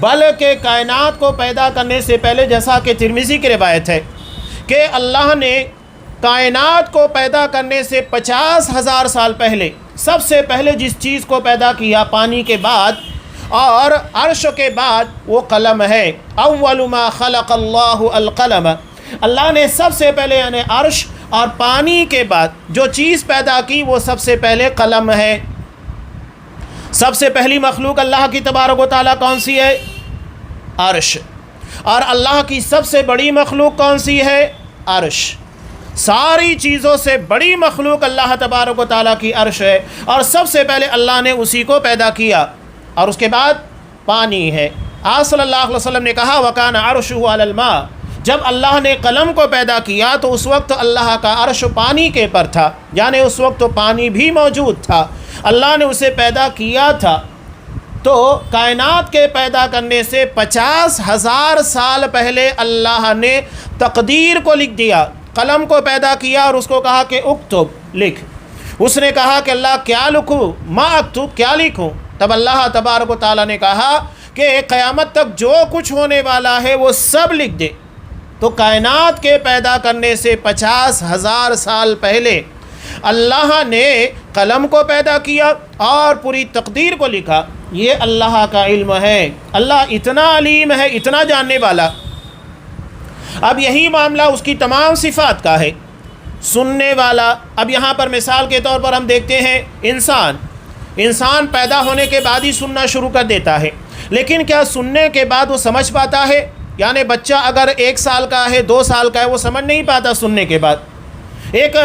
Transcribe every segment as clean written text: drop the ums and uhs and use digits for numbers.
بلکہ کائنات کو پیدا کرنے سے پہلے، جیسا کہ ترمذی کی روایت ہے کہ اللہ نے کائنات کو پیدا کرنے سے 50,000 سال پہلے سب سے پہلے جس چیز کو پیدا کیا پانی کے بعد اور عرش کے بعد، وہ قلم ہے۔ اول ما خلق اللہ القلم، اللہ نے سب سے پہلے یعنی عرش اور پانی کے بعد جو چیز پیدا کی وہ سب سے پہلے قلم ہے۔ سب سے پہلی مخلوق اللہ کی تبارک و تعالیٰ کون سی ہے؟ عرش۔ اور اللہ کی سب سے بڑی مخلوق کون سی ہے؟ عرش۔ ساری چیزوں سے بڑی مخلوق اللہ تبارک و تعالیٰ کی عرش ہے، اور سب سے پہلے اللہ نے اسی کو پیدا کیا، اور اس کے بعد پانی ہے۔ آپ صلی اللہ علیہ وسلم نے کہا وَكَانَ عَرْشُهُ عَلَى الْمَاءِ، جب اللہ نے قلم کو پیدا کیا تو اس وقت اللہ کا عرش پانی کے پر تھا، یعنی اس وقت تو پانی بھی موجود تھا، اللہ نے اسے پیدا کیا تھا۔ تو کائنات کے پیدا کرنے سے 50,000 سال پہلے اللہ نے تقدیر کو لکھ دیا، قلم کو پیدا کیا اور اس کو کہا کہ اکتب، لکھ۔ اس نے کہا کہ اللہ کیا لکھوں؟ ما اکتب، کیا لکھوں؟ تب اللہ تبارک و تعالیٰ نے کہا کہ قیامت تک جو کچھ ہونے والا ہے وہ سب لکھ دے۔ تو کائنات کے پیدا کرنے سے 50,000 سال پہلے اللہ نے قلم کو پیدا کیا اور پوری تقدیر کو لکھا۔ یہ اللہ کا علم ہے، اللہ اتنا علیم ہے، اتنا جاننے والا۔ اب یہی معاملہ اس کی تمام صفات کا ہے۔ سننے والا، اب یہاں پر مثال کے طور پر ہم دیکھتے ہیں انسان پیدا ہونے کے بعد ہی سننا شروع کر دیتا ہے، لیکن کیا سننے کے بعد وہ سمجھ پاتا ہے؟ یعنی بچہ اگر 1 سال کا ہے، 2 سال کا ہے، وہ سمجھ نہیں پاتا سننے کے بعد۔ ایک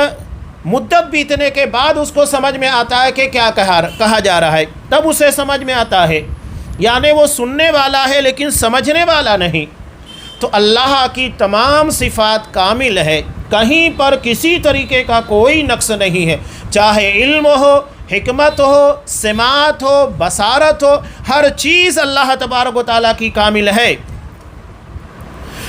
مدت بیتنے کے بعد اس کو سمجھ میں آتا ہے کہ کیا کہا جا رہا ہے، تب اسے سمجھ میں آتا ہے۔ یعنی وہ سننے والا ہے لیکن سمجھنے والا نہیں۔ تو اللہ کی تمام صفات کامل ہے، کہیں پر کسی طریقے کا کوئی نقص نہیں ہے، چاہے علم ہو، حکمت ہو، سماعت ہو، بصارت ہو، ہر چیز اللہ تبارک و تعالیٰ کی کامل ہے۔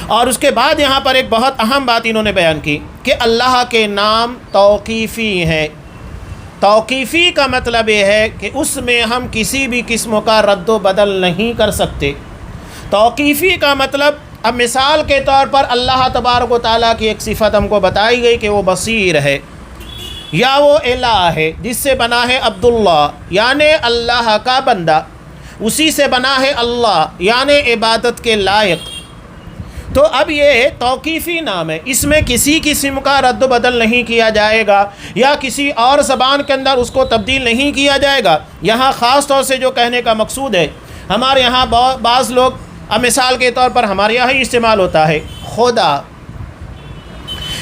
اور اس کے بعد یہاں پر ایک بہت اہم بات انہوں نے بیان کی کہ اللہ کے نام توقیفی ہیں۔ توقیفی کا مطلب یہ ہے کہ اس میں ہم کسی بھی قسم کا رد و بدل نہیں کر سکتے۔ توقیفی کا مطلب، اب مثال کے طور پر اللہ تبارک و تعالیٰ کی ایک صفت ہم کو بتائی گئی کہ وہ بصیر ہے، یا وہ الہ ہے جس سے بنا ہے عبداللہ یعنی اللہ کا بندہ، اسی سے بنا ہے اللہ یعنی عبادت کے لائق۔ تو اب یہ توقیفی نام ہے، اس میں کسی قسم کا رد و بدل نہیں کیا جائے گا، یا کسی اور زبان کے اندر اس کو تبدیل نہیں کیا جائے گا۔ یہاں خاص طور سے جو کہنے کا مقصود ہے، ہمارے یہاں بعض لوگ، اب مثال کے طور پر ہمارے یہاں ہی استعمال ہوتا ہے خدا،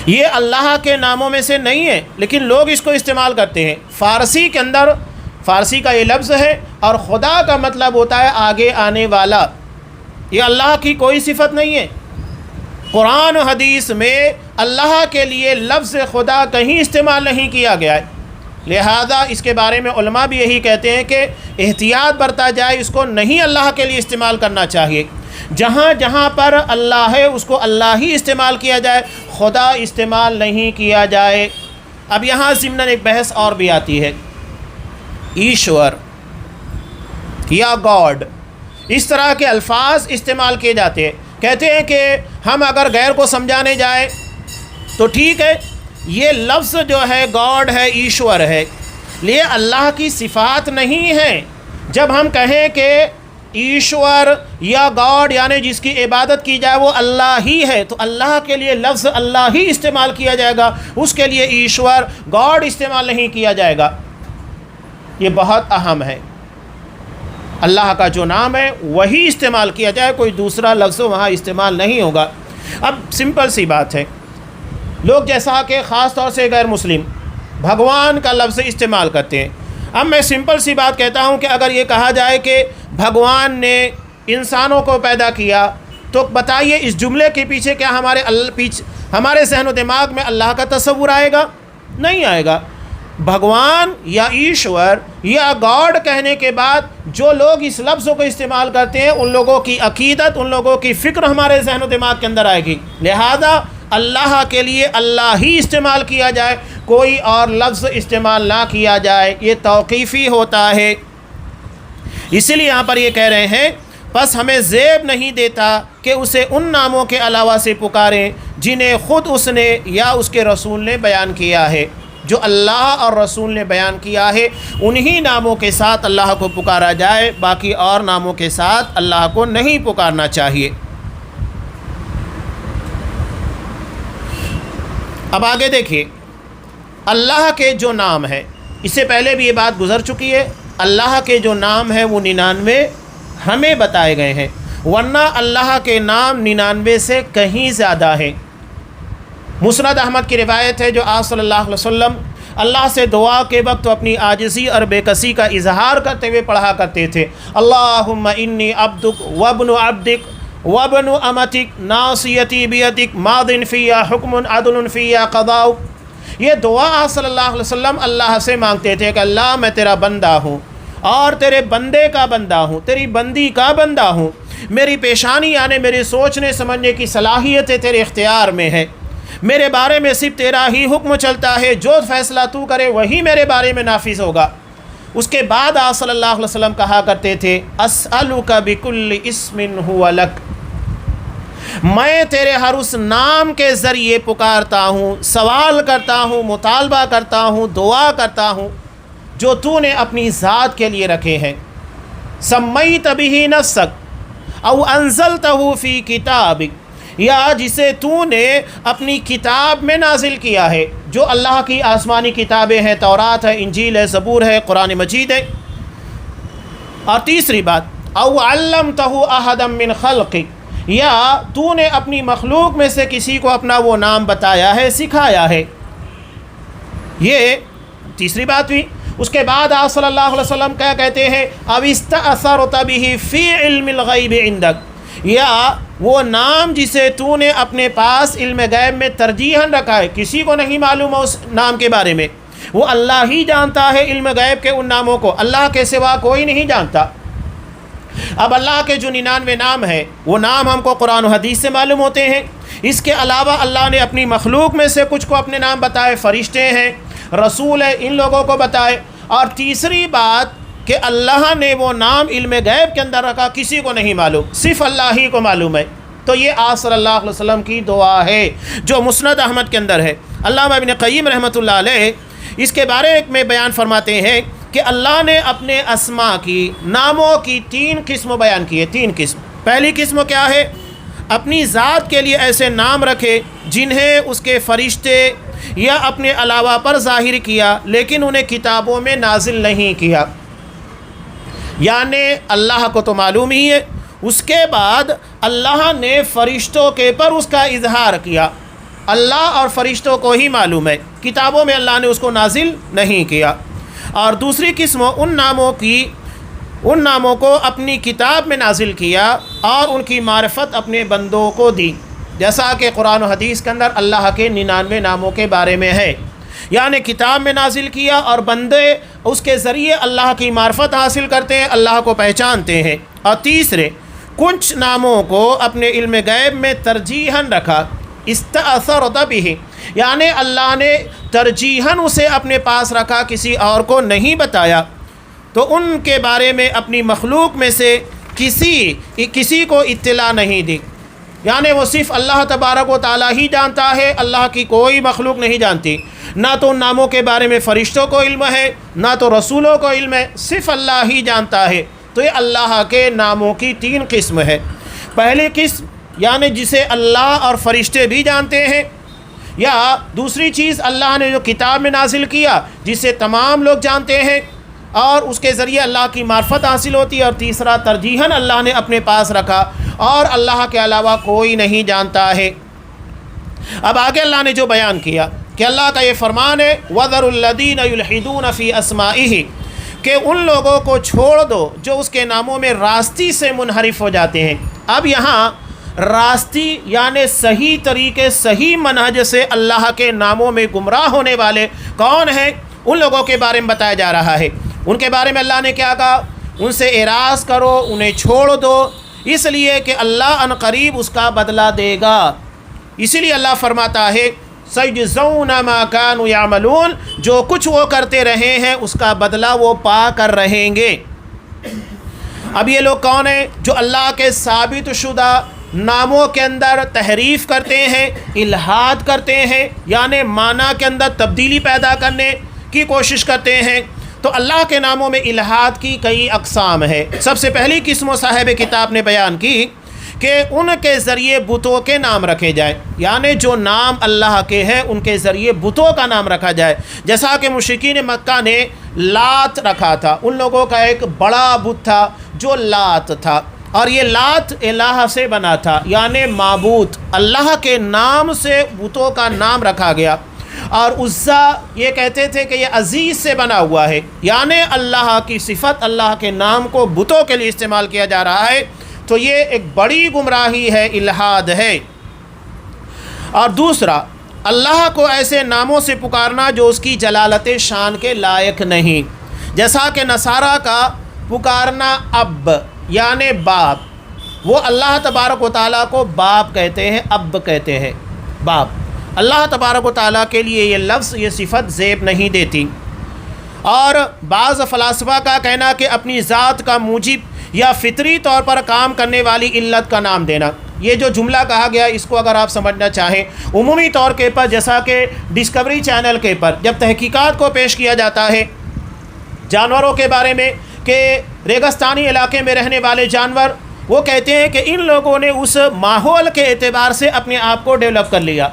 یہ اللہ کے ناموں میں سے نہیں ہے لیکن لوگ اس کو استعمال کرتے ہیں۔ فارسی کے اندر، فارسی کا یہ لفظ ہے، اور خدا کا مطلب ہوتا ہے آگے آنے والا۔ یہ اللہ کی کوئی صفت نہیں ہے۔ قرآن و حدیث میں اللہ کے لیے لفظ خدا کہیں استعمال نہیں کیا گیا ہے، لہذا اس کے بارے میں علماء بھی یہی کہتے ہیں کہ احتیاط برتا جائے، اس کو نہیں اللہ کے لیے استعمال کرنا چاہیے۔ جہاں جہاں پر اللہ ہے اس کو اللہ ہی استعمال کیا جائے، خدا استعمال نہیں کیا جائے۔ اب یہاں ضمناً ایک بحث اور بھی آتی ہے، ایشور یا گاڈ، اس طرح کے الفاظ استعمال کیے جاتے ہیں۔ کہتے ہیں کہ ہم اگر غیر کو سمجھانے جائیں تو ٹھیک ہے، یہ لفظ جو ہے گاڈ ہے، ایشور ہے، یہ اللہ کی صفات نہیں ہے۔ جب ہم کہیں کہ ایشور یا گاڈ یعنی جس کی عبادت کی جائے وہ اللہ ہی ہے، تو اللہ کے لیے لفظ اللہ ہی استعمال کیا جائے گا، اس کے لیے ایشور گاڈ استعمال نہیں کیا جائے گا۔ یہ بہت اہم ہے، اللہ کا جو نام ہے وہی استعمال کیا جائے، کوئی دوسرا لفظ وہاں استعمال نہیں ہوگا۔ اب سمپل سی بات ہے، لوگ جیسا کہ خاص طور سے غیر مسلم بھگوان کا لفظ استعمال کرتے ہیں۔ اب میں سمپل سی بات کہتا ہوں کہ اگر یہ کہا جائے کہ بھگوان نے انسانوں کو پیدا کیا، تو بتائیے اس جملے کے پیچھے کیا ہمارے ذہن و دماغ میں اللہ کا تصور آئے گا؟ نہیں آئے گا۔ بھگوان یا ایشور یا گاڈ کہنے کے بعد جو لوگ اس لفظ کو استعمال کرتے ہیں، ان لوگوں کی عقیدت، ان لوگوں کی فکر ہمارے ذہن و دماغ کے اندر آئے گی، لہذا اللہ کے لیے اللہ ہی استعمال کیا جائے، کوئی اور لفظ استعمال نہ کیا جائے، یہ توقیفی ہوتا ہے۔ اسی لیے یہاں پر یہ کہہ رہے ہیں پس ہمیں زیب نہیں دیتا کہ اسے ان ناموں کے علاوہ سے پکاریں جنہیں خود اس نے یا اس کے رسول نے بیان کیا ہے۔ جو اللہ اور رسول نے بیان کیا ہے انہی ناموں کے ساتھ اللہ کو پکارا جائے، باقی اور ناموں کے ساتھ اللہ کو نہیں پکارنا چاہیے۔ اب آگے دیکھیے، اللہ کے جو نام ہے، اس سے پہلے بھی یہ بات گزر چکی ہے، اللہ کے جو نام ہے وہ 99 ہمیں بتائے گئے ہیں، ورنہ اللہ کے نام 99 سے کہیں زیادہ ہیں۔ مسند احمد کی روایت ہے جو آپ صلی اللہ علیہ وسلم اللہ سے دعا کے وقت اپنی عاجزی اور بے کسی کا اظہار کرتے ہوئے پڑھا کرتے تھے، اللہم انی عبدک وابن عبدک وابن امتک ناصیتی بیدک ماض فی حکم عدل فی قضاؤک۔ یہ دعا آپ صلی اللہ علیہ وسلم اللہ سے مانگتے تھے کہ اللہ میں تیرا بندہ ہوں اور تیرے بندے کا بندہ ہوں، تیری بندی کا بندہ ہوں، میری پیشانی یعنی میری سوچنے سمجھنے کی صلاحیت تیرے اختیار میں ہے، میرے بارے میں صرف تیرا ہی حکم چلتا ہے، جو فیصلہ تو کرے وہی میرے بارے میں نافذ ہوگا۔ اس کے بعد آپ صلی اللہ علیہ وسلم کہا کرتے تھے، اسألک بکل اسم ہو لک، میں تیرے ہر اس نام کے ذریعے پکارتا ہوں، سوال کرتا ہوں، مطالبہ کرتا ہوں، دعا کرتا ہوں جو تو نے اپنی ذات کے لیے رکھے ہیں، سمیت بہ نفسک او انزلتہ فی کتابک، یا جسے تو نے اپنی کتاب میں نازل کیا ہے، جو اللہ کی آسمانی کتابیں ہیں، تورات ہے، انجیل ہے، زبور ہے، قرآن مجید ہے۔ اور تیسری بات، او علمتہ احدا من خلقک، یا تو نے اپنی مخلوق میں سے کسی کو اپنا وہ نام بتایا ہے، سکھایا ہے۔ یہ تیسری بات ہوئی۔ اس کے بعد آپ صلی اللہ علیہ وسلم کیا کہتے ہیں، او استأثرت بہ فی علم الغیب عندک، یا وہ نام جسے تو نے اپنے پاس علم غیب میں ترجیحاً رکھا ہے، کسی کو نہیں معلوم ہے اس نام کے بارے میں، وہ اللہ ہی جانتا ہے علم غیب کے ان ناموں کو، اللہ کے سوا کوئی نہیں جانتا۔ اب اللہ کے جو 99 نام ہیں وہ نام ہم کو قرآن و حدیث سے معلوم ہوتے ہیں، اس کے علاوہ اللہ نے اپنی مخلوق میں سے کچھ کو اپنے نام بتائے، فرشتے ہیں، رسول ہیں، ان لوگوں کو بتائے۔ اور تیسری بات کہ اللہ نے وہ نام علم غیب کے اندر رکھا، کسی کو نہیں معلوم، صرف اللہ ہی کو معلوم ہے۔ تو یہ آپ صلی اللہ علیہ وسلم کی دعا ہے جو مسند احمد کے اندر ہے۔ علامہ ابن قیم رحمۃ اللہ علیہ اس کے بارے میں بیان فرماتے ہیں کہ اللہ نے اپنے اسماء کی، ناموں کی 3 قسم بیان کیے، 3 قسم۔ پہلی قسم کیا ہے، اپنی ذات کے لیے ایسے نام رکھے جنہیں اس کے فرشتے یا اپنے علاوہ پر ظاہر کیا لیکن انہیں کتابوں میں نازل نہیں کیا، یعنی اللہ کو تو معلوم ہی ہے، اس کے بعد اللہ نے فرشتوں کے پر اس کا اظہار کیا، اللہ اور فرشتوں کو ہی معلوم ہے، کتابوں میں اللہ نے اس کو نازل نہیں کیا۔ اور دوسری قسم ان ناموں کو اپنی کتاب میں نازل کیا اور ان کی معرفت اپنے بندوں کو دی، جیسا کہ قرآن و حدیث کے اندر اللہ کے 99 ناموں کے بارے میں ہے، یعنی کتاب میں نازل کیا اور بندے اس کے ذریعے اللہ کی معرفت حاصل کرتے ہیں، اللہ کو پہچانتے ہیں۔ اور تیسرے، کچھ ناموں کو اپنے علم غیب میں ترجیحاً رکھا، استأثرت بہ، یعنی اللہ نے ترجیحاً اسے اپنے پاس رکھا، کسی اور کو نہیں بتایا، تو ان کے بارے میں اپنی مخلوق میں سے کسی کو اطلاع نہیں دی، یعنی وہ صرف اللہ تبارک و تعالیٰ ہی جانتا ہے، اللہ کی کوئی مخلوق نہیں جانتی، نہ تو ان ناموں کے بارے میں فرشتوں کو علم ہے، نہ تو رسولوں کو علم ہے، صرف اللہ ہی جانتا ہے۔ تو یہ اللہ کے ناموں کی 3 قسم ہے۔ پہلی قسم یعنی جسے اللہ اور فرشتے بھی جانتے ہیں، یا دوسری چیز اللہ نے جو کتاب میں نازل کیا جسے تمام لوگ جانتے ہیں اور اس کے ذریعے اللہ کی معرفت حاصل ہوتی ہے، اور تیسرا ترجیحاً اللہ نے اپنے پاس رکھا اور اللہ کے علاوہ کوئی نہیں جانتا ہے۔ اب آگے اللہ نے جو بیان کیا کہ اللہ کا یہ فرمان ہے، وَذَرُوا الَّذِينَ يُلْحِدُونَ فِي أَسْمَائِهِ، کہ ان لوگوں کو چھوڑ دو جو اس کے ناموں میں راستی سے منحرف ہو جاتے ہیں۔ اب یہاں راستی یعنی صحیح طریقے، صحیح منہج سے اللہ کے ناموں میں گمراہ ہونے والے کون ہیں، ان لوگوں کے بارے میں بتایا جا رہا ہے۔ ان کے بارے میں اللہ نے کیا کہا، ان سے اعراض کرو، انہیں چھوڑ دو، اس لیے کہ اللہ ان قریب اس کا بدلہ دے گا۔ اسی لیے اللہ فرماتا ہے، سَيَجْزَوْنَ مَا كَانُوا يَعْمَلُونَ، جو کچھ وہ کرتے رہے ہیں اس کا بدلہ وہ پا کر رہیں گے۔ اب یہ لوگ کون ہیں؟ جو اللہ کے ثابت شدہ ناموں کے اندر تحریف کرتے ہیں، الحاد کرتے ہیں، یعنی معنی کے اندر تبدیلی پیدا کرنے کی کوشش کرتے ہیں۔ تو اللہ کے ناموں میں الحاد کی کئی اقسام ہے۔ سب سے پہلی قسم صاحب کتاب نے بیان کی کہ ان کے ذریعے بتوں کے نام رکھے جائے، یعنی جو نام اللہ کے ہیں ان کے ذریعے بتوں کا نام رکھا جائے، جیسا کہ مشرکین مکہ نے لات رکھا تھا۔ ان لوگوں کا ایک بڑا بت تھا جو لات تھا، اور یہ لات الہ سے بنا تھا، یعنی معبود، اللہ کے نام سے بتوں کا نام رکھا گیا۔ اور عزا یہ کہتے تھے کہ یہ عزیز سے بنا ہوا ہے، یعنی اللہ کی صفت، اللہ کے نام کو بتوں کے لیے استعمال کیا جا رہا ہے۔ تو یہ ایک بڑی گمراہی ہے، الحاد ہے۔ اور دوسرا، اللہ کو ایسے ناموں سے پکارنا جو اس کی جلالت شان کے لائق نہیں، جیسا کہ نصارہ کا پکارنا اب یعنی باپ، وہ اللہ تبارک و تعالیٰ کو باپ کہتے ہیں، اب کہتے ہیں باپ۔ اللہ تبارک و تعالیٰ کے لیے یہ لفظ، یہ صفت زیب نہیں دیتی۔ اور بعض فلاسفہ کا کہنا کہ اپنی ذات کا موجب یا فطری طور پر کام کرنے والی علت کا نام دینا۔ یہ جو جملہ کہا گیا اس کو اگر آپ سمجھنا چاہیں عمومی طور کے پر، جیسا کہ ڈسکوری چینل کے پر جب تحقیقات کو پیش کیا جاتا ہے جانوروں کے بارے میں کہ ریگستانی علاقے میں رہنے والے جانور، وہ کہتے ہیں کہ ان لوگوں نے اس ماحول کے اعتبار سے اپنے آپ کو ڈیولپ کر لیا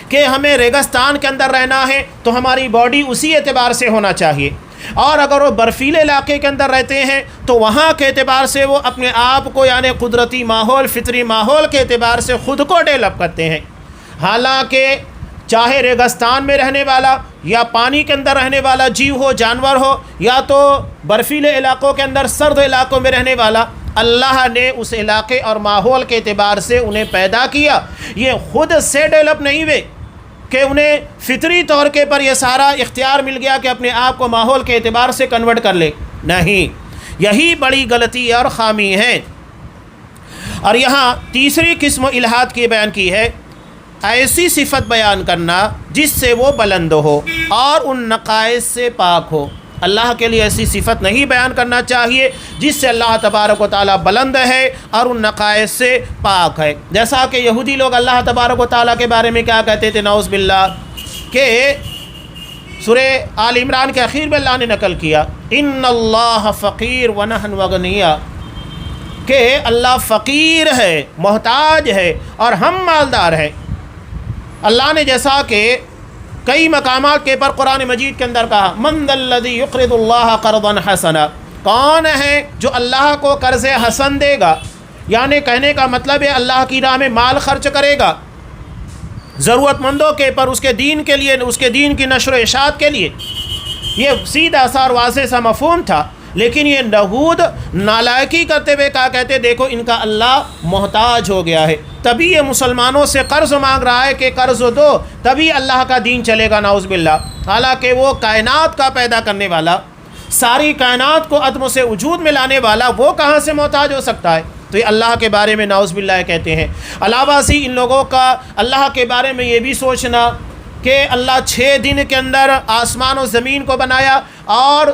کہ ہمیں ریگستان کے اندر رہنا ہے تو ہماری باڈی اسی اعتبار سے ہونا چاہیے، اور اگر وہ برفیلے علاقے کے اندر رہتے ہیں تو وہاں کے اعتبار سے وہ اپنے آپ کو یعنی قدرتی ماحول، فطری ماحول کے اعتبار سے خود کو ڈیولپ کرتے ہیں۔ حالانکہ چاہے ریگستان میں رہنے والا یا پانی کے اندر رہنے والا جیو ہو، جانور ہو، یا تو برفیلے علاقوں کے اندر سرد علاقوں میں رہنے والا، اللہ نے اس علاقے اور ماحول کے اعتبار سے انہیں پیدا کیا۔ یہ خود سے ڈیولپ نہیں ہوئے کہ انہیں فطری طور کے پر یہ سارا اختیار مل گیا کہ اپنے آپ کو ماحول کے اعتبار سے کنورٹ کر لے، نہیں، یہی بڑی غلطی اور خامی ہے۔ اور یہاں تیسری قسم الحاد کی بیان کی ہے، ایسی صفت بیان کرنا جس سے وہ بلند ہو اور ان نقائص سے پاک ہو۔ اللہ کے لیے ایسی صفت نہیں بیان کرنا چاہیے جس سے اللہ تبارک و تعالیٰ بلند ہے اور ان نقائص سے پاک ہے۔ جیسا کہ یہودی لوگ اللہ تبارک و تعالیٰ کے بارے میں کیا کہتے تھے، نعوذ باللہ، کہ سورہ آل عمران کے اخیر میں اللہ نے نقل کیا، ان اللہ فقیر ونحن اغنیاء، کہ اللہ فقیر ہے، محتاج ہے اور ہم مالدار ہیں۔ اللہ نے جیسا کہ کئی مقامات کے پر قرآن مجید کے اندر کہا، من ذا الذی یقرض اللہ قرضا حسنا، کون ہے جو اللہ کو قرض حسن دے گا، یعنی کہنے کا مطلب ہے اللہ کی راہ میں مال خرچ کرے گا ضرورت مندوں کے پر، اس کے دین کے لیے، اس کے دین کی نشر و اشاعت کے لیے۔ یہ سیدھا سا اور واضح سا مفہوم تھا، لیکن یہ یہود نالائکی کرتے ہوئے کہا کہتے دیکھو ان کا اللہ محتاج ہو گیا ہے، تبھی یہ مسلمانوں سے قرض مانگ رہا ہے کہ قرض دو، تبھی اللہ کا دین چلے گا، نعوذ باللہ۔ حالانکہ وہ کائنات کا پیدا کرنے والا، ساری کائنات کو عدم سے وجود میں لانے والا، وہ کہاں سے محتاج ہو سکتا ہے؟ تو یہ اللہ کے بارے میں نعوذ باللہ کہتے ہیں۔ علاوہ سے ان لوگوں کا اللہ کے بارے میں یہ بھی سوچنا کہ اللہ 6 دن کے اندر آسمان و زمین کو بنایا، اور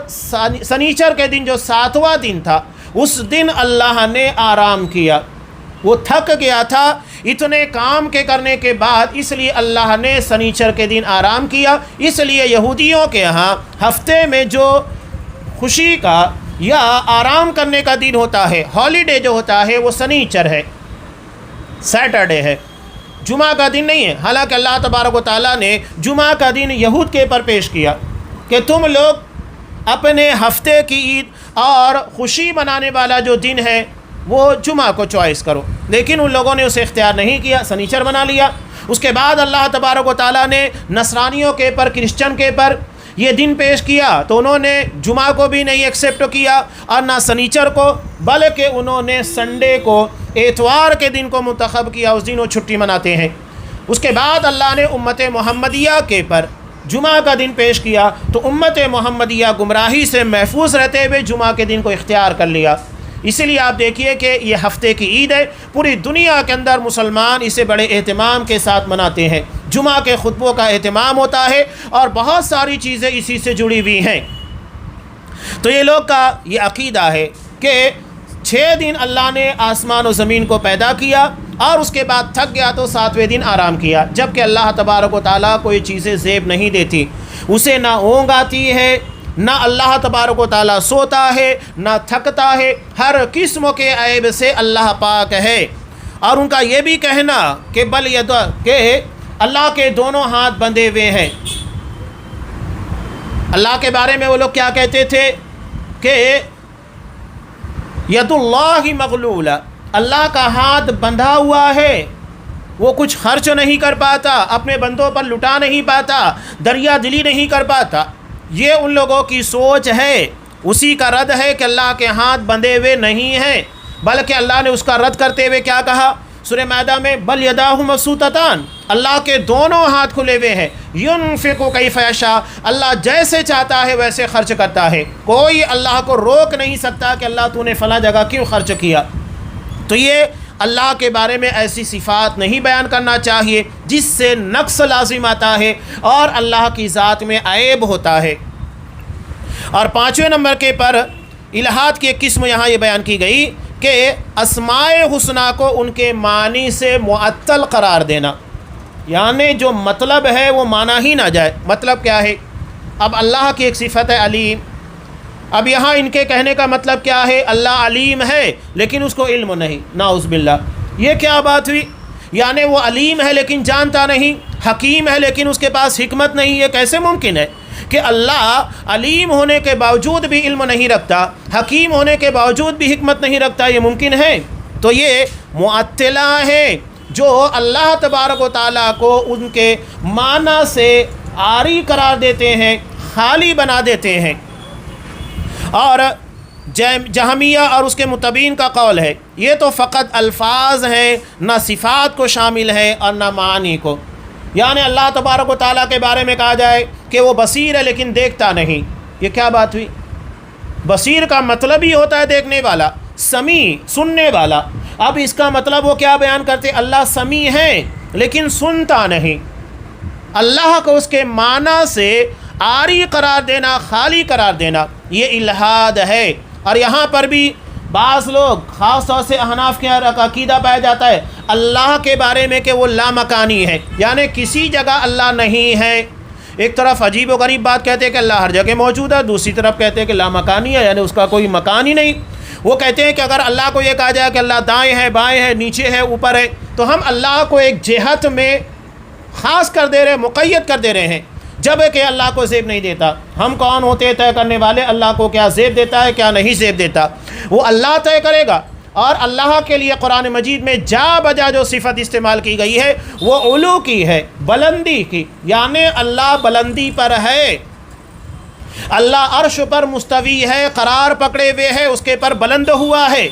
سنیچر کے دن جو 7واں دن تھا اس دن اللہ نے آرام کیا، وہ تھک گیا تھا اتنے کام کے کرنے کے بعد، اس لیے اللہ نے سنیچر کے دن آرام کیا۔ اس لیے یہودیوں کے ہاں ہفتے میں جو خوشی کا یا آرام کرنے کا دن ہوتا ہے، ہالیڈے جو ہوتا ہے، وہ سنیچر ہے، سیٹرڈے ہے، جمعہ کا دن نہیں ہے۔ حالانکہ اللہ تبارک و تعالیٰ نے جمعہ کا دن یہود کے پر پیش کیا کہ تم لوگ اپنے ہفتے کی عید اور خوشی منانے والا جو دن ہے وہ جمعہ کو چوائس کرو، لیکن ان لوگوں نے اسے اختیار نہیں کیا، سنیچر بنا لیا۔ اس کے بعد اللہ تبارک و تعالیٰ نے نصرانیوں کے پر، کرسچن کے پر یہ دن پیش کیا، تو انہوں نے جمعہ کو بھی نہیں ایکسیپٹ کیا اور نہ سنیچر کو، بلکہ انہوں نے سنڈے کو، اتوار کے دن کو منتخب کیا، اس دن وہ چھٹی مناتے ہیں۔ اس کے بعد اللہ نے امت محمدیہ کے پر جمعہ کا دن پیش کیا، تو امت محمدیہ گمراہی سے محفوظ رہتے ہوئے جمعہ کے دن کو اختیار کر لیا۔ اسی لیے آپ دیکھیے کہ یہ ہفتے کی عید ہے، پوری دنیا کے اندر مسلمان اسے بڑے اہتمام کے ساتھ مناتے ہیں، جمعہ کے خطبوں کا اہتمام ہوتا ہے اور بہت ساری چیزیں اسی سے جڑی ہوئی ہیں۔ تو یہ لوگ کا یہ عقیدہ ہے کہ 6 دن اللہ نے آسمان و زمین کو پیدا کیا اور اس کے بعد تھک گیا تو 7ویں دن آرام کیا، جبکہ اللہ تبارک و تعالیٰ کو یہ چیزیں زیب نہیں دیتی، اسے نہ اونگ آتی ہے، نہ اللہ تبارک و تعالیٰ سوتا ہے، نہ تھکتا ہے، ہر قسم کے عیب سے اللہ پاک ہے۔ اور ان کا یہ بھی کہنا کہ کہ اللہ کے دونوں ہاتھ بندھے ہوئے ہیں، اللہ کے بارے میں وہ لوگ کیا کہتے تھے کہ ید اللہ مغلولہ، اللہ کا ہاتھ بندھا ہوا ہے، وہ کچھ خرچ نہیں کر پاتا، اپنے بندوں پر لٹا نہیں پاتا، دریا دلی نہیں کر پاتا۔ یہ ان لوگوں کی سوچ ہے، اسی کا رد ہے کہ اللہ کے ہاتھ بندھے ہوئے نہیں ہیں، بلکہ اللہ نے اس کا رد کرتے ہوئے کیا کہا سورہ مائدہ میں، بل یداہ مبسوطتان، اللہ کے دونوں ہاتھ کھلے ہوئے ہیں، ینفق کیف یشاء، اللہ جیسے چاہتا ہے ویسے خرچ کرتا ہے، کوئی اللہ کو روک نہیں سکتا کہ اللہ تو نے فلاں جگہ کیوں خرچ کیا۔ تو یہ اللہ کے بارے میں ایسی صفات نہیں بیان کرنا چاہیے جس سے نقص لازم آتا ہے اور اللہ کی ذات میں عیب ہوتا ہے۔ اور 5ویں نمبر کے پر الہات کی ایک قسم یہاں یہ بیان کی گئی کہ اسماء حسنہ کو ان کے معنی سے معطل قرار دینا، یعنی جو مطلب ہے وہ مانا ہی نہ جائے۔ مطلب کیا ہے؟ اب اللہ کی ایک صفت ہے علیم، اب یہاں ان کے کہنے کا مطلب کیا ہے؟ اللہ علیم ہے لیکن اس کو علم نہیں، نعوذ باللہ، یہ کیا بات ہوئی؟ یعنی وہ علیم ہے لیکن جانتا نہیں، حکیم ہے لیکن اس کے پاس حکمت نہیں، یہ کیسے ممکن ہے کہ اللہ علیم ہونے کے باوجود بھی علم نہیں رکھتا، حکیم ہونے کے باوجود بھی حکمت نہیں رکھتا؟ یہ ممکن ہے؟ تو یہ معطلہ ہیں جو اللہ تبارک و تعالیٰ کو ان کے معنی سے عاری قرار دیتے ہیں، خالی بنا دیتے ہیں۔ اور جہمیہ اور اس کے متبین کا قول ہے یہ تو فقط الفاظ ہیں، نہ صفات کو شامل ہے اور نہ معنی کو، یعنی اللہ تبارک و تعالیٰ کے بارے میں کہا جائے کہ وہ بصیر ہے لیکن دیکھتا نہیں، یہ کیا بات ہوئی؟ بصیر کا مطلب ہی ہوتا ہے دیکھنے والا، سمیع سننے والا۔ اب اس کا مطلب وہ کیا بیان کرتے؟ اللہ سمیع ہے لیکن سنتا نہیں، اللہ کو اس کے معنی سے عاری قرار دینا، خالی قرار دینا، یہ الہاد ہے۔ اور یہاں پر بھی بعض لوگ خاص طور سے احناف کے عقیدہ پایا جاتا ہے اللہ کے بارے میں کہ وہ لامکانی ہے، یعنی کسی جگہ اللہ نہیں ہے۔ ایک طرف عجیب و غریب بات کہتے ہیں کہ اللہ ہر جگہ موجود ہے، دوسری طرف کہتے ہیں کہ لامکانی ہے، یعنی اس کا کوئی مکان ہی نہیں۔ وہ کہتے ہیں کہ اگر اللہ کو یہ کہا جائے کہ اللہ دائیں ہے، بائیں ہے، نیچے ہے، اوپر ہے، تو ہم اللہ کو ایک جہت میں خاص کر دے رہے، مقید کر دے رہے ہیں، جب کہ اللہ کو زیب نہیں دیتا۔ ہم کون ہوتے ہیں طے کرنے والے اللہ کو کیا زیب دیتا ہے کیا نہیں زیب دیتا؟ وہ اللہ طے کرے گا۔ اور اللہ کے لیے قرآن مجید میں جا بجا جو صفت استعمال کی گئی ہے وہ علو کی ہے، بلندی کی، یعنی اللہ بلندی پر ہے، اللہ عرش پر مستوی ہے، قرار پکڑے ہوئے ہے، اس کے پر بلند ہوا ہے۔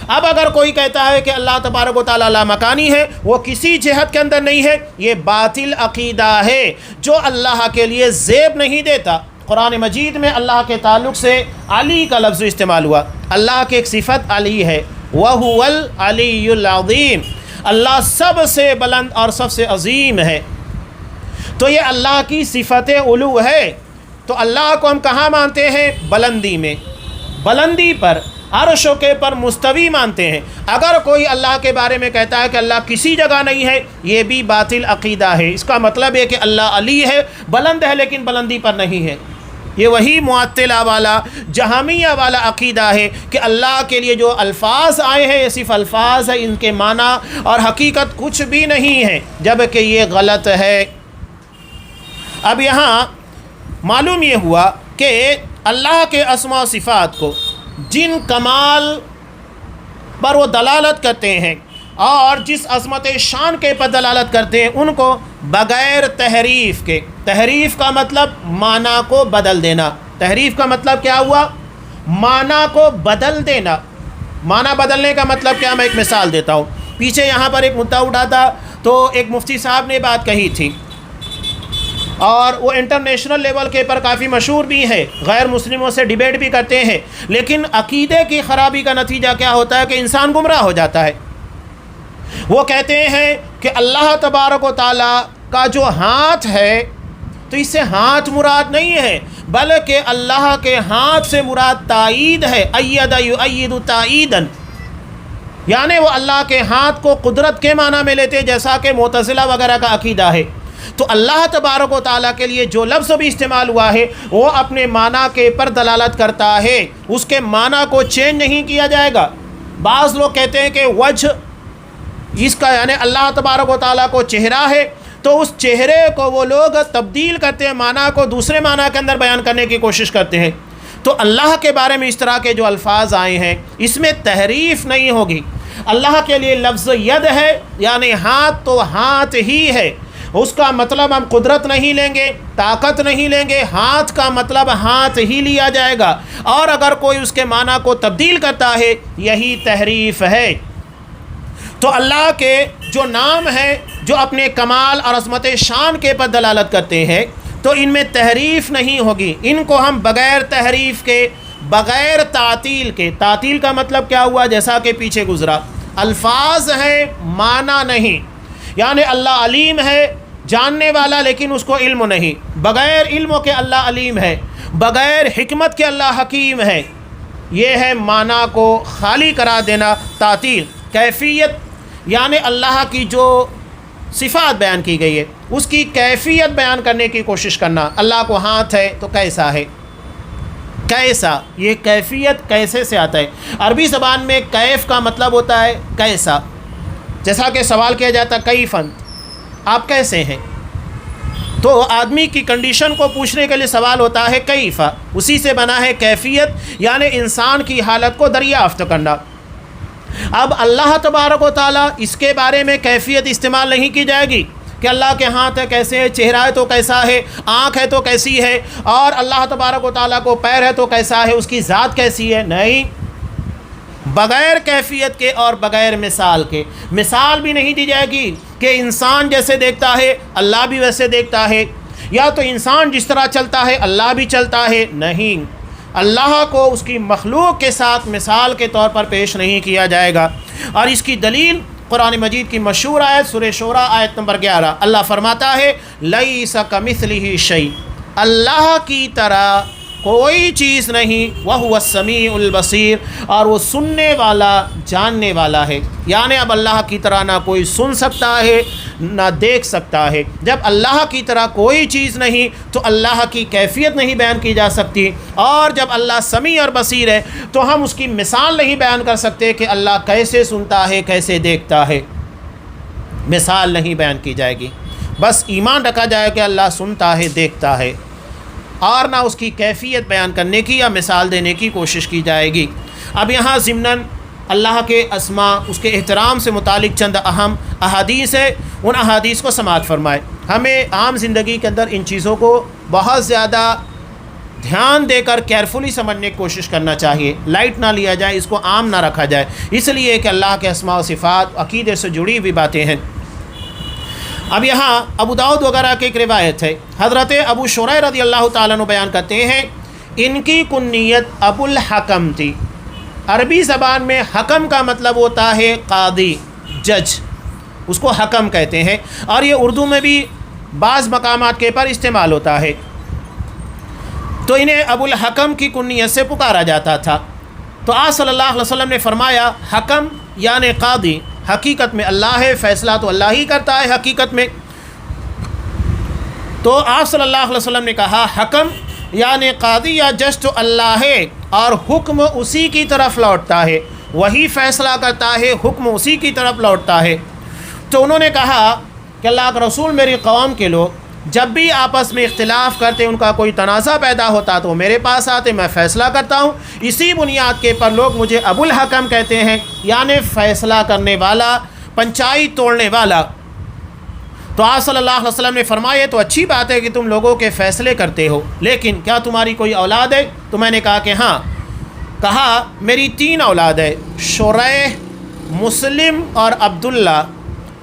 اب اگر کوئی کہتا ہے کہ اللہ تبارک و تعالیٰ لامکانی ہے، وہ کسی جہت کے اندر نہیں ہے، یہ باطل عقیدہ ہے جو اللہ کے لیے زیب نہیں دیتا۔ قرآن مجید میں اللہ کے تعلق سے علی کا لفظ استعمال ہوا، اللہ کی ایک صفت علی ہے، وَهُوَ الْعَلِيُّ الْعَظِيمُ، اللہ سب سے بلند اور سب سے عظیم ہے۔ تو یہ اللہ کی صفت علو ہے۔ تو اللہ کو ہم کہاں مانتے ہیں؟ بلندی میں، بلندی پر، عرشوں کے پر مستوی مانتے ہیں۔ اگر کوئی اللہ کے بارے میں کہتا ہے کہ اللہ کسی جگہ نہیں ہے، یہ بھی باطل عقیدہ ہے۔ اس کا مطلب ہے کہ اللہ علی ہے، بلند ہے لیکن بلندی پر نہیں ہے۔ یہ وہی معطلہ والا، جہمیہ والا عقیدہ ہے کہ اللہ کے لیے جو الفاظ آئے ہیں یہ صرف الفاظ ہے، ان کے معنی اور حقیقت کچھ بھی نہیں ہے، جبکہ یہ غلط ہے۔ اب یہاں معلوم یہ ہوا کہ اللہ کے اسماء و صفات کو جن کمال پر وہ دلالت کرتے ہیں اور جس عظمت شان کے پر دلالت کرتے ہیں، ان کو بغیر تحریف کے، تحریف کا مطلب معنی کو بدل دینا، تحریف کا مطلب کیا ہوا؟ معنی کو بدل دینا۔ معنی بدلنے کا مطلب کیا؟ میں ایک مثال دیتا ہوں۔ پیچھے یہاں پر ایک مدعا اٹھا تھا تو ایک مفتی صاحب نے بات کہی تھی اور وہ انٹرنیشنل لیول کے پر کافی مشہور بھی ہے، غیر مسلموں سے ڈیبیٹ بھی کرتے ہیں، لیکن عقیدے کی خرابی کا نتیجہ کیا ہوتا ہے کہ انسان گمراہ ہو جاتا ہے۔ وہ کہتے ہیں کہ اللہ تبارک و تعالیٰ کا جو ہاتھ ہے تو اس سے ہاتھ مراد نہیں ہے، بلکہ اللہ کے ہاتھ سے مراد تائید ہے، اید یؤید تائیدن، یعنی وہ اللہ کے ہاتھ کو قدرت کے معنی میں لیتے، جیسا کہ معتزلہ وغیرہ کا عقیدہ ہے۔ تو اللہ تبارک و تعالیٰ کے لیے جو لفظ بھی استعمال ہوا ہے وہ اپنے معنی کے پر دلالت کرتا ہے، اس کے معنی کو چینج نہیں کیا جائے گا۔ بعض لوگ کہتے ہیں کہ وجہ اس کا یعنی اللہ تبارک و تعالیٰ کو چہرہ ہے، تو اس چہرے کو وہ لوگ تبدیل کرتے ہیں، معنی کو دوسرے معنی کے اندر بیان کرنے کی کوشش کرتے ہیں۔ تو اللہ کے بارے میں اس طرح کے جو الفاظ آئے ہیں اس میں تحریف نہیں ہوگی۔ اللہ کے لیے لفظ ید ہے یعنی ہاتھ، تو ہاتھ ہی ہے، اس کا مطلب ہم قدرت نہیں لیں گے، طاقت نہیں لیں گے، ہاتھ کا مطلب ہاتھ ہی لیا جائے گا۔ اور اگر کوئی اس کے معنی کو تبدیل کرتا ہے یہی تحریف ہے۔ تو اللہ کے جو نام ہیں جو اپنے کمال اور عظمت شان کے پر دلالت کرتے ہیں تو ان میں تحریف نہیں ہوگی، ان کو ہم بغیر تحریف کے، بغیر تعطیل کے، تعطیل کا مطلب کیا ہوا جیسا کہ پیچھے گزرا، الفاظ ہیں معنی نہیں، یعنی اللہ علیم ہے جاننے والا لیکن اس کو علم نہیں، بغیر علم کے اللہ علیم ہے، بغیر حکمت کے اللہ حکیم ہے، یہ ہے معنی کو خالی قرار دینا تعطیل۔ کیفیت یعنی اللہ کی جو صفات بیان کی گئی ہے اس کی کیفیت بیان کرنے کی کوشش کرنا، اللہ کو ہاتھ ہے تو کیسا ہے، کیسا، یہ کیفیت کیسے سے آتا ہے۔ عربی زبان میں کیف کا مطلب ہوتا ہے کیسا، جیسا کہ سوال کیا جاتا کیف انت، آپ کیسے ہیں، تو آدمی کی کنڈیشن کو پوچھنے کے لیے سوال ہوتا ہے کیفا، اسی سے بنا ہے کیفیت یعنی انسان کی حالت کو دریافت کرنا۔ اب اللہ تبارک و تعالیٰ اس کے بارے میں کیفیت استعمال نہیں کی جائے گی کہ اللہ کے ہاتھ ہے کیسے ہے، چہرہ ہے تو کیسا ہے، آنکھ ہے تو کیسی ہے، اور اللہ تبارک و تعالیٰ کو پیر ہے تو کیسا ہے، اس کی ذات کیسی ہے، نہیں، بغیر کیفیت کے اور بغیر مثال کے۔ مثال بھی نہیں دی جائے گی کہ انسان جیسے دیکھتا ہے اللہ بھی ویسے دیکھتا ہے، یا تو انسان جس طرح چلتا ہے اللہ بھی چلتا ہے، نہیں، اللہ کو اس کی مخلوق کے ساتھ مثال کے طور پر پیش نہیں کیا جائے گا۔ اور اس کی دلیل قرآن مجید کی مشہور آیت سورہ شورى آیت نمبر 11، اللہ فرماتا ہے لیس کمثلہ شیء، اللہ کی طرح کوئی چیز نہیں، وہو السمیع البصیر، اور وہ سننے والا جاننے والا ہے، یعنی اب اللہ کی طرح نہ کوئی سن سکتا ہے نہ دیکھ سکتا ہے۔ جب اللہ کی طرح کوئی چیز نہیں تو اللہ کی کیفیت نہیں بیان کی جا سکتی، اور جب اللہ سمیع اور بصیر ہے تو ہم اس کی مثال نہیں بیان کر سکتے کہ اللہ کیسے سنتا ہے کیسے دیکھتا ہے، مثال نہیں بیان کی جائے گی، بس ایمان رکھا جائے کہ اللہ سنتا ہے دیکھتا ہے، اور نہ اس کی کیفیت بیان کرنے کی یا مثال دینے کی کوشش کی جائے گی۔ اب یہاں ضمناً اللہ کے اسماء، اس کے احترام سے متعلق چند اہم احادیث ہے، ان احادیث کو سماعت فرمائے۔ ہمیں عام زندگی کے اندر ان چیزوں کو بہت زیادہ دھیان دے کر کیئرفلی سمجھنے کی کوشش کرنا چاہیے، لائٹ نہ لیا جائے، اس کو عام نہ رکھا جائے، اس لیے کہ اللہ کے اسماء و صفات عقیدے سے جڑی ہوئی باتیں ہیں۔ اب یہاں ابو داؤد وغیرہ کی ایک روایت ہے، حضرت ابو شریح رضی اللہ تعالیٰ عنہ بیان کرتے ہیں ان کی کنیت ابو الحکم تھی۔ عربی زبان میں حکم کا مطلب ہوتا ہے قاضی، جج، اس کو حکم کہتے ہیں، اور یہ اردو میں بھی بعض مقامات کے پر استعمال ہوتا ہے۔ تو انہیں ابو الحکم کی کنیت سے پکارا جاتا تھا۔ تو آپ صلی اللہ علیہ وسلم نے فرمایا حکم یعنی قاضی حقیقت میں اللہ ہے، فیصلہ تو اللہ ہی کرتا ہے حقیقت میں۔ تو آپ صلی اللہ علیہ وسلم نے کہا حکم یعنی قاضی یا جج تو اللہ ہے، اور حکم اسی کی طرف لوٹتا ہے، وہی فیصلہ کرتا ہے، حکم اسی کی طرف لوٹتا ہے۔ تو انہوں نے کہا کہ اللہ کا رسول، میری قوم کے لوگ جب بھی آپس میں اختلاف کرتے، ان کا کوئی تنازع پیدا ہوتا تو میرے پاس آتے، میں فیصلہ کرتا ہوں، اسی بنیاد کے پر لوگ مجھے ابو الحکم کہتے ہیں، یعنی فیصلہ کرنے والا، پنچایت توڑنے والا۔ تو آپ صلی اللہ علیہ وسلم نے فرمایا تو اچھی بات ہے کہ تم لوگوں کے فیصلے کرتے ہو، لیکن کیا تمہاری کوئی اولاد ہے؟ تو میں نے کہا کہ ہاں۔ کہا میری 3 اولاد ہے، شریح، مسلم اور عبداللہ۔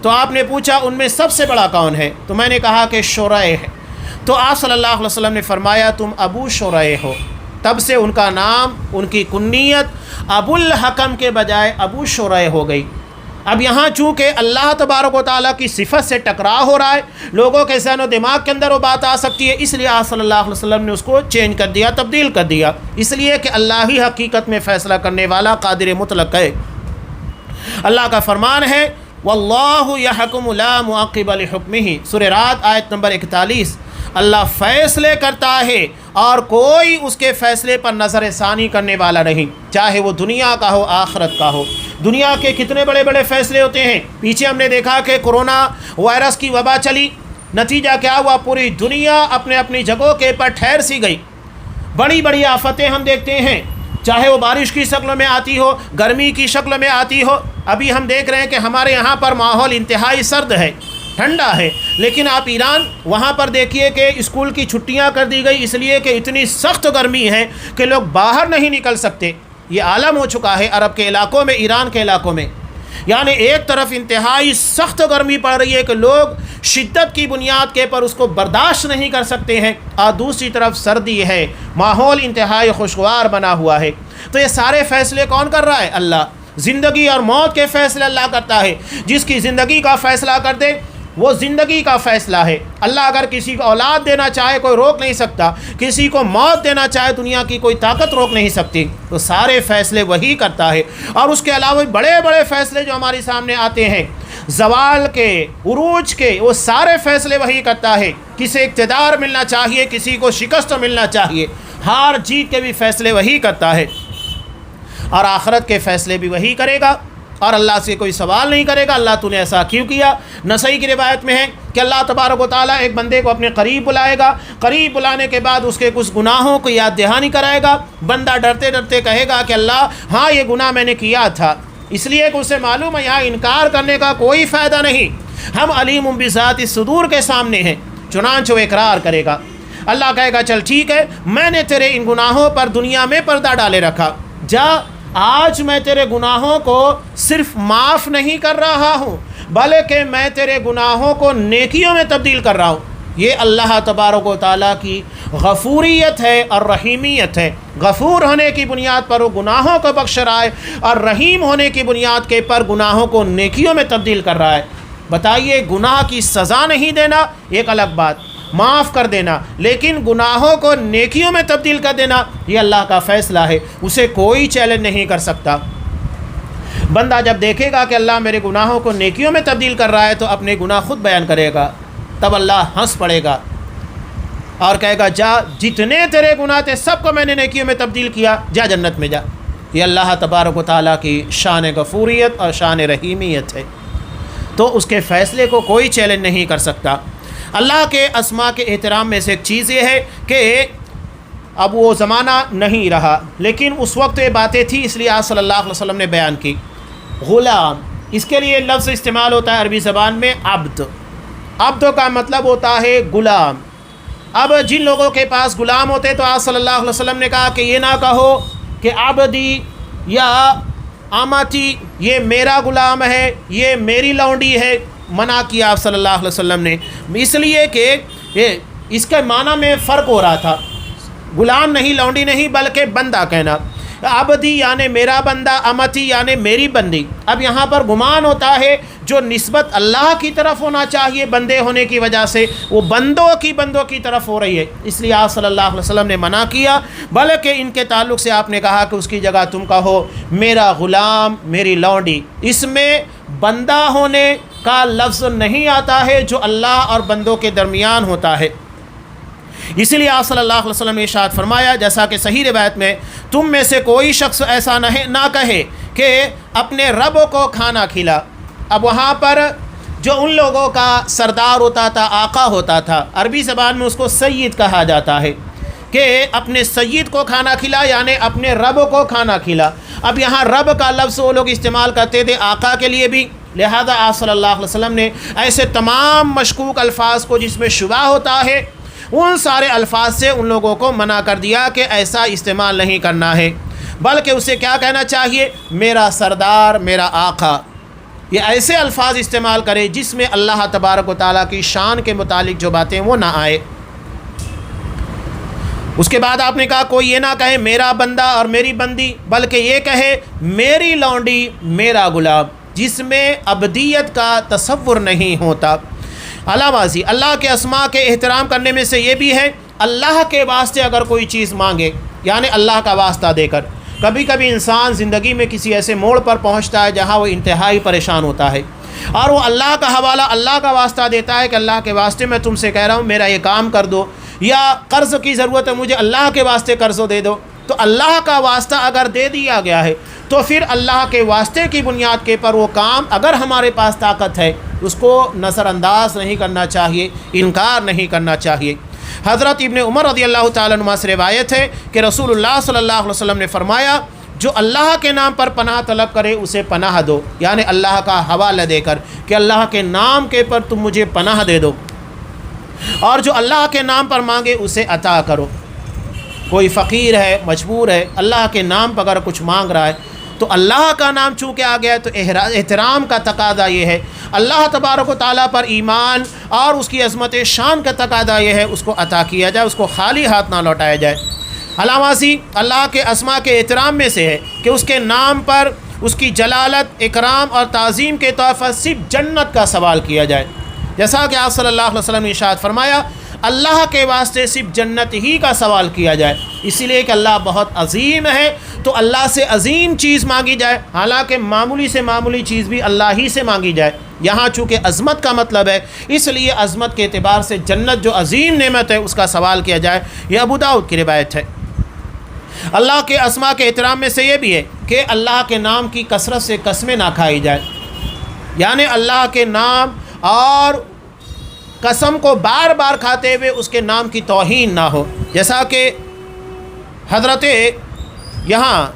تو آپ نے پوچھا ان میں سب سے بڑا کون ہے؟ تو میں نے کہا کہ شریح ہے۔ تو آپ صلی اللہ علیہ وسلم نے فرمایا تم ابو شریح ہو۔ تب سے ان کا نام، ان کی کنیت ابو الحکم کے بجائے ابو شریح ہو گئی۔ اب یہاں چونکہ اللہ تبارک و تعالیٰ کی صفت سے ٹکراؤ ہو رہا ہے، لوگوں کے ذہن و دماغ کے اندر وہ بات آ سکتی ہے، اس لیے آپ صلی اللہ علیہ وسلم نے اس کو چینج کر دیا، تبدیل کر دیا، اس لیے کہ اللہ ہی حقیقت میں فیصلہ کرنے والا قادر مطلق ہے۔ اللہ کا فرمان ہے واللہ یحکم لا معقب لحکمہ، سورہ رعد آیت نمبر 41، اللہ فیصلے کرتا ہے اور کوئی اس کے فیصلے پر نظر ثانی کرنے والا نہیں، چاہے وہ دنیا کا ہو آخرت کا ہو۔ دنیا کے کتنے بڑے بڑے فیصلے ہوتے ہیں، پیچھے ہم نے دیکھا کہ کرونا وائرس کی وبا چلی، نتیجہ کیا ہوا، پوری دنیا اپنے اپنی جگہوں کے پر ٹھہر سی گئی۔ بڑی بڑی آفتیں ہم دیکھتے ہیں، چاہے وہ بارش کی شکل میں آتی ہو، گرمی کی شکل میں آتی ہو۔ ابھی ہم دیکھ رہے ہیں کہ ہمارے یہاں پر ماحول انتہائی سرد ہے، ٹھنڈا ہے، لیکن آپ ایران وہاں پر دیکھیے کہ اسکول کی چھٹیاں کر دی گئی، اس لیے کہ اتنی سخت گرمی ہے کہ لوگ باہر نہیں نکل سکتے۔ یہ عالم ہو چکا ہے عرب کے علاقوں میں، ایران کے علاقوں میں، یعنی ایک طرف انتہائی سخت گرمی پڑ رہی ہے کہ لوگ شدت کی بنیاد کے پر اس کو برداشت نہیں کر سکتے ہیں، اور دوسری طرف سردی ہے، ماحول انتہائی خوشگوار بنا ہوا ہے۔ تو یہ سارے فیصلے کون کر رہا ہے؟ اللہ۔ زندگی اور موت کے فیصلے اللہ کرتا ہے، جس کی زندگی کا فیصلہ کر دے وہ زندگی کا فیصلہ ہے۔ اللہ اگر کسی کو اولاد دینا چاہے کوئی روک نہیں سکتا، کسی کو موت دینا چاہے دنیا کی کوئی طاقت روک نہیں سکتی، تو سارے فیصلے وہی کرتا ہے۔ اور اس کے علاوہ بڑے بڑے فیصلے جو ہمارے سامنے آتے ہیں، زوال کے، عروج کے، وہ سارے فیصلے وہی کرتا ہے۔ کسی اقتدار ملنا چاہیے، کسی کو شکست ملنا چاہیے، ہار جیت کے بھی فیصلے وہی کرتا ہے، اور آخرت کے فیصلے بھی وہی کرے گا، اور اللہ سے کوئی سوال نہیں کرے گا اللہ تو نے ایسا کیوں کیا۔ نسائی کی روایت میں ہے کہ اللہ تبارک و تعالیٰ ایک بندے کو اپنے قریب بلائے گا، قریب بلانے کے بعد اس کے کچھ گناہوں کو یاد دہانی کرائے گا، بندہ ڈرتے ڈرتے کہے گا کہ اللہ ہاں یہ گناہ میں نے کیا تھا، اس لیے کہ اسے معلوم ہے یہاں انکار کرنے کا کوئی فائدہ نہیں، ہم علیم بذات الصدور کے سامنے ہیں، چنانچہ وہ اقرار کرے گا۔ اللہ کہے گا چل ٹھیک ہے، میں نے تیرے ان گناہوں پر دنیا میں پردہ ڈالے رکھا، جا آج میں تیرے گناہوں کو صرف معاف نہیں کر رہا ہوں بلکہ میں تیرے گناہوں کو نیکیوں میں تبدیل کر رہا ہوں۔ یہ اللہ تبارک و تعالیٰ کی غفوریت ہے اور رحیمیت ہے۔ غفور ہونے کی بنیاد پر وہ گناہوں کو بخش رہا ہے، اور رحیم ہونے کی بنیاد کے پر گناہوں کو نیکیوں میں تبدیل کر رہا ہے۔ بتائیے، گناہ کی سزا نہیں دینا ایک الگ بات، معاف کر دینا، لیکن گناہوں کو نیکیوں میں تبدیل کر دینا یہ اللہ کا فیصلہ ہے، اسے کوئی چیلنج نہیں کر سکتا۔ بندہ جب دیکھے گا کہ اللہ میرے گناہوں کو نیکیوں میں تبدیل کر رہا ہے تو اپنے گناہ خود بیان کرے گا، تب اللہ ہنس پڑے گا اور کہے گا جا، جتنے تیرے گناہ تھے سب کو میں نے نیکیوں میں تبدیل کیا، جا جنت میں جا۔ یہ اللہ تبارک و تعالیٰ کی شان غفوریت اور شان رحیمیت ہے، تو اس کے فیصلے کو کوئی چیلنج نہیں کر سکتا۔ اللہ کے اسماء کے احترام میں سے ایک چیز یہ ہے کہ اب وہ زمانہ نہیں رہا، لیکن اس وقت یہ باتیں تھیں، اس لیے آپ صلی اللہ علیہ وسلم نے بیان کی۔ غلام، اس کے لیے لفظ استعمال ہوتا ہے عربی زبان میں عبد۔ عبد کا مطلب ہوتا ہے غلام۔ اب جن لوگوں کے پاس غلام ہوتے تو آپ صلی اللہ علیہ وسلم نے کہا کہ یہ نہ کہو کہ عبدی یا آماتی، یہ میرا غلام ہے، یہ میری لونڈی ہے، منع کیا آپ صلی اللہ علیہ وسلم نے، اس لیے کہ اس کے معنی میں فرق ہو رہا تھا، غلام نہیں، لونڈی نہیں، بلکہ بندہ کہنا۔ عبدی یعنی میرا بندہ، امتی یعنی میری بندی۔ اب یہاں پر گمان ہوتا ہے جو نسبت اللہ کی طرف ہونا چاہیے بندے ہونے کی وجہ سے وہ بندوں کی طرف ہو رہی ہے، اس لیے آپ صلی اللہ علیہ وسلم نے منع کیا، بلکہ ان کے تعلق سے آپ نے کہا کہ اس کی جگہ تم کہو میرا غلام، میری لونڈی۔ اس میں بندہ ہونے کا لفظ نہیں آتا ہے جو اللہ اور بندوں کے درمیان ہوتا ہے، اسی لیے آپ صلی اللہ علیہ وسلم نے ارشاد فرمایا جیسا کہ صحیح روایت میں، تم میں سے کوئی شخص ایسا نہ کہے کہ اپنے رب کو کھانا کھلا۔ اب وہاں پر جو ان لوگوں کا سردار ہوتا تھا، آقا ہوتا تھا، عربی زبان میں اس کو سید کہا جاتا ہے، کہ اپنے سید کو کھانا کھلا یعنی اپنے رب کو کھانا کھلا۔ اب یہاں رب کا لفظ وہ لوگ استعمال کرتے تھے آقا کے لیے بھی، لہذا آپ صلی اللہ علیہ وسلم نے ایسے تمام مشکوک الفاظ کو جس میں شبہ ہوتا ہے ان سارے الفاظ سے ان لوگوں کو منع کر دیا کہ ایسا استعمال نہیں کرنا ہے، بلکہ اسے کیا کہنا چاہیے، میرا سردار، میرا آقا۔ یہ ایسے الفاظ استعمال کرے جس میں اللہ تبارک و تعالیٰ کی شان کے متعلق جو باتیں وہ نہ آئے۔ اس کے بعد آپ نے کہا کوئی یہ نہ کہے میرا بندہ اور میری بندی، بلکہ یہ کہے میری لونڈی، میرا غلام۔ جس میں ابدیت کا تصور نہیں ہوتا۔ علاوہ ازیں اللہ کے اسماء کے احترام کرنے میں سے یہ بھی ہے، اللہ کے واسطے اگر کوئی چیز مانگے، یعنی اللہ کا واسطہ دے کر۔ کبھی کبھی انسان زندگی میں کسی ایسے موڑ پر پہنچتا ہے جہاں وہ انتہائی پریشان ہوتا ہے، اور وہ اللہ کا حوالہ، اللہ کا واسطہ دیتا ہے کہ اللہ کے واسطے میں تم سے کہہ رہا ہوں میرا یہ کام کر دو، یا قرض کی ضرورت ہے مجھے، اللہ کے واسطے قرض دے دو۔ تو اللہ کا واسطہ اگر دے دیا گیا ہے تو پھر اللہ کے واسطے کی بنیاد کے پر وہ کام، اگر ہمارے پاس طاقت ہے، اس کو نظر انداز نہیں کرنا چاہیے، انکار نہیں کرنا چاہیے۔ حضرت ابن عمر رضی اللہ تعالیٰ عنہ سے روایت ہے کہ رسول اللہ صلی اللہ علیہ وسلم نے فرمایا، جو اللہ کے نام پر پناہ طلب کرے اسے پناہ دو، یعنی اللہ کا حوالہ دے کر کہ اللہ کے نام کے پر تم مجھے پناہ دے دو، اور جو اللہ کے نام پر مانگے اسے عطا کرو۔ کوئی فقیر ہے، مجبور ہے، اللہ کے نام پر اگر کچھ مانگ رہا ہے تو اللہ کا نام چونکہ آ گیا ہے تو احترام کا تقاضا یہ ہے، اللہ تبارک و تعالیٰ پر ایمان اور اس کی عظمت شان کا تقاضا یہ ہے اس کو عطا کیا جائے، اس کو خالی ہاتھ نہ لوٹایا جائے۔ علامہ ازیں اللہ کے اسماء کے احترام میں سے ہے کہ اس کے نام پر اس کی جلالت، اکرام اور تعظیم کے طور پر صرف جنت کا سوال کیا جائے، جیسا کہ آپ صلی اللہ علیہ وسلم نے ارشاد فرمایا اللہ کے واسطے صرف جنت ہی کا سوال کیا جائے، اسی لیے کہ اللہ بہت عظیم ہے تو اللہ سے عظیم چیز مانگی جائے، حالانکہ معمولی سے معمولی چیز بھی اللہ ہی سے مانگی جائے۔ یہاں چونکہ عظمت کا مطلب ہے، اس لیے عظمت کے اعتبار سے جنت جو عظیم نعمت ہے اس کا سوال کیا جائے۔ یہ ابو داؤد کی روایت ہے۔ اللہ کے اسماء کے احترام میں سے یہ بھی ہے کہ اللہ کے نام کی کثرت سے قسمیں نہ کھائی جائے، یعنی اللہ کے نام اور قسم کو بار بار کھاتے ہوئے اس کے نام کی توہین نہ ہو، جیسا کہ حضرت یہاں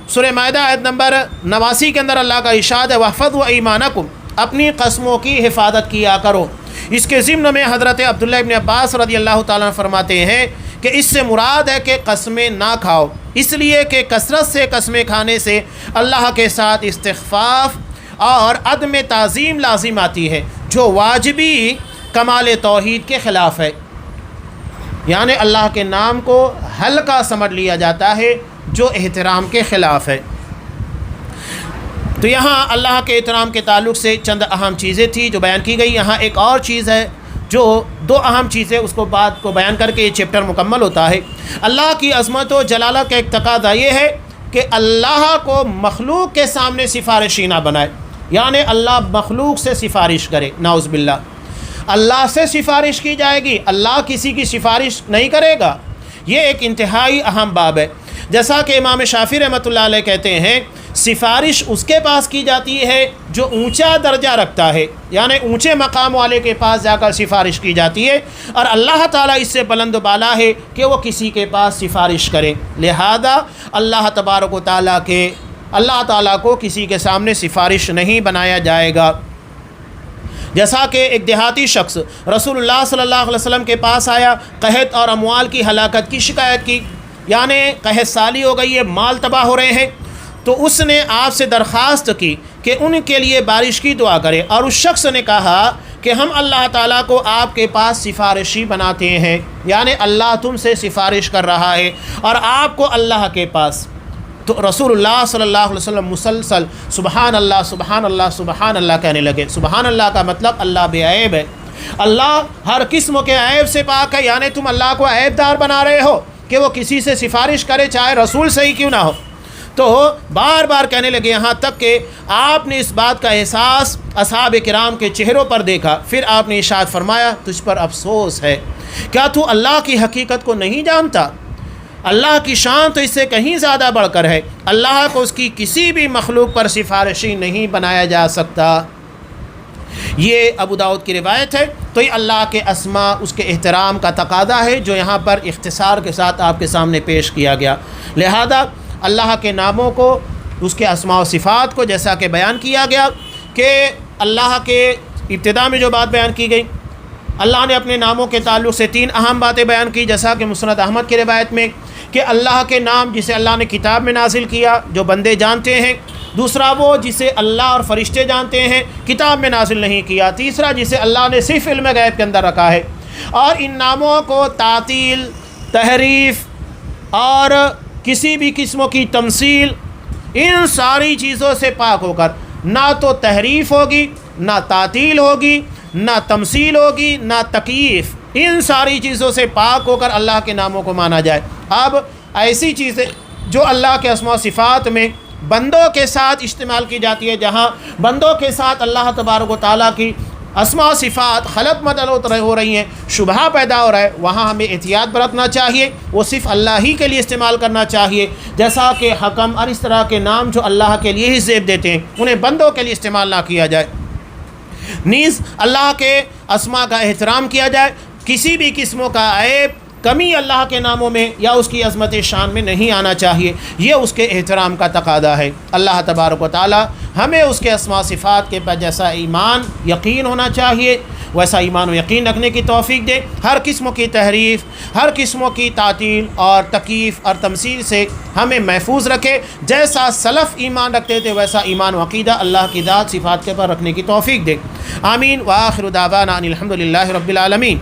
سورہ مائدہ آیت نمبر 89 کے اندر اللہ کا ارشاد ہے وَاحْفَظُوا أَيْمَانَكُمْ، اپنی قسموں کی حفاظت کیا کرو۔ اس کے ضمن میں حضرت عبداللہ ابن عباس رضی اللہ تعالیٰ عنہ فرماتے ہیں کہ اس سے مراد ہے کہ قسمیں نہ کھاؤ، اس لیے کہ کثرت سے قسمیں کھانے سے اللہ کے ساتھ استخفاف اور عدم تعظیم لازم آتی ہے، جو واجبی کمال توحید کے خلاف ہے، یعنی اللہ کے نام کو ہلکا سمجھ لیا جاتا ہے جو احترام کے خلاف ہے۔ تو یہاں اللہ کے احترام کے تعلق سے چند اہم چیزیں تھیں جو بیان کی گئی۔ یہاں ایک اور چیز ہے جو دو اہم چیزیں، اس کو بات کو بیان کر کے یہ چیپٹر مکمل ہوتا ہے۔ اللہ کی عظمت و جلالت کا ایک تقاضا یہ ہے کہ اللہ کو مخلوق کے سامنے سفارشی نہ بنائے، یعنی اللہ مخلوق سے سفارش کرے، نعوذ باللہ۔ اللہ سے سفارش کی جائے گی، اللہ کسی کی سفارش نہیں کرے گا، یہ ایک انتہائی اہم باب ہے۔ جیسا کہ امام شافعی رحمۃ اللہ علیہ کہتے ہیں سفارش اس کے پاس کی جاتی ہے جو اونچا درجہ رکھتا ہے، یعنی اونچے مقام والے کے پاس جا کر سفارش کی جاتی ہے، اور اللہ تعالیٰ اس سے بلند و بالا ہے کہ وہ کسی کے پاس سفارش کرے، لہذا اللہ تبارک و تعالیٰ کو کسی کے سامنے سفارش نہیں بنایا جائے گا۔ جیسا کہ ایک دیہاتی شخص رسول اللہ صلی اللہ علیہ وسلم کے پاس آیا، قحط اور اموال کی ہلاکت کی شکایت کی، یعنی قحط سالی ہو گئی ہے، مال تباہ ہو رہے ہیں، تو اس نے آپ سے درخواست کی کہ ان کے لیے بارش کی دعا کرے، اور اس شخص نے کہا کہ ہم اللہ تعالیٰ کو آپ کے پاس سفارشی بناتے ہیں، یعنی اللہ تم سے سفارش کر رہا ہے اور آپ کو اللہ کے پاس۔ تو رسول اللہ صلی اللہ علیہ وسلم مسلسل سبحان اللہ سبحان اللہ سبحان اللہ کہنے لگے۔ سبحان اللہ کا مطلب اللہ بے عیب ہے، اللہ ہر قسم کے عیب سے پاک ہے، یعنی تم اللہ کو عیب دار بنا رہے ہو کہ وہ کسی سے سفارش کرے چاہے رسول سے ہی کیوں نہ ہو۔ تو بار بار کہنے لگے، یہاں تک کہ آپ نے اس بات کا احساس اصحاب کرام کے چہروں پر دیکھا، پھر آپ نے ارشاد فرمایا تجھ پر افسوس ہے، کیا تو اللہ کی حقیقت کو نہیں جانتا؟ اللہ کی شان تو اس سے کہیں زیادہ بڑھ کر ہے، اللہ کو اس کی کسی بھی مخلوق پر سفارشی نہیں بنایا جا سکتا۔ یہ ابو داؤد کی روایت ہے۔ تو یہ اللہ کے اسماء، اس کے احترام کا تقاضا ہے جو یہاں پر اختصار کے ساتھ آپ کے سامنے پیش کیا گیا۔ لہذا اللہ کے ناموں کو، اس کے اسماء و صفات کو جیسا کہ بیان کیا گیا کہ اللہ کے ابتدا میں جو بات بیان کی گئی، اللہ نے اپنے ناموں کے تعلق سے 3 اہم باتیں بیان کی، جیسا کہ مسند احمد کی روایت میں کہ اللہ کے نام جسے اللہ نے کتاب میں نازل کیا جو بندے جانتے ہیں، دوسرا وہ جسے اللہ اور فرشتے جانتے ہیں، کتاب میں نازل نہیں کیا، تیسرا جسے اللہ نے صرف علم غیب کے اندر رکھا ہے۔ اور ان ناموں کو تعطیل، تحریف اور کسی بھی قسم کی تمثیل، ان ساری چیزوں سے پاک ہو کر نہ تو تحریف ہوگی، نہ تعطیل ہوگی، نہ تمثیل ہوگی، نہ تکییف، ان ساری چیزوں سے پاک ہو کر اللہ کے ناموں کو مانا جائے۔ اب ایسی چیزیں جو اللہ کے اسماء و صفات میں بندوں کے ساتھ استعمال کی جاتی ہے، جہاں بندوں کے ساتھ اللہ تبارک و تعالیٰ کی اسماء و صفات خلط مدل ہو رہی ہیں، شبہ پیدا ہو رہا ہے، وہاں ہمیں احتیاط برتنا چاہیے، وہ صرف اللہ ہی کے لیے استعمال کرنا چاہیے، جیسا کہ حکم اور اس طرح کے نام جو اللہ کے لیے ہی زیب دیتے ہیں انہیں بندوں کے لیے استعمال نہ کیا جائے۔ نیز اللہ کے اسماء کا احترام کیا جائے، کسی بھی قسموں کا عیب، کمی اللہ کے ناموں میں یا اس کی عظمت شان میں نہیں آنا چاہیے، یہ اس کے احترام کا تقاضا ہے۔ اللہ تبارک و تعالی ہمیں اس کے اسماء صفات کے پر جیسا ایمان یقین ہونا چاہیے ویسا ایمان و یقین رکھنے کی توفیق دے، ہر قسم کی تحریف، ہر قسم کی تعطیل اور تکییف اور تمثیل سے ہمیں محفوظ رکھے، جیسا سلف ایمان رکھتے تھے ویسا ایمان و عقیدہ اللہ کی ذات صفات کے پر رکھنے کی توفیق دے۔ آمین۔ وآخر دعوانا ان الحمد للہ رب العالمین۔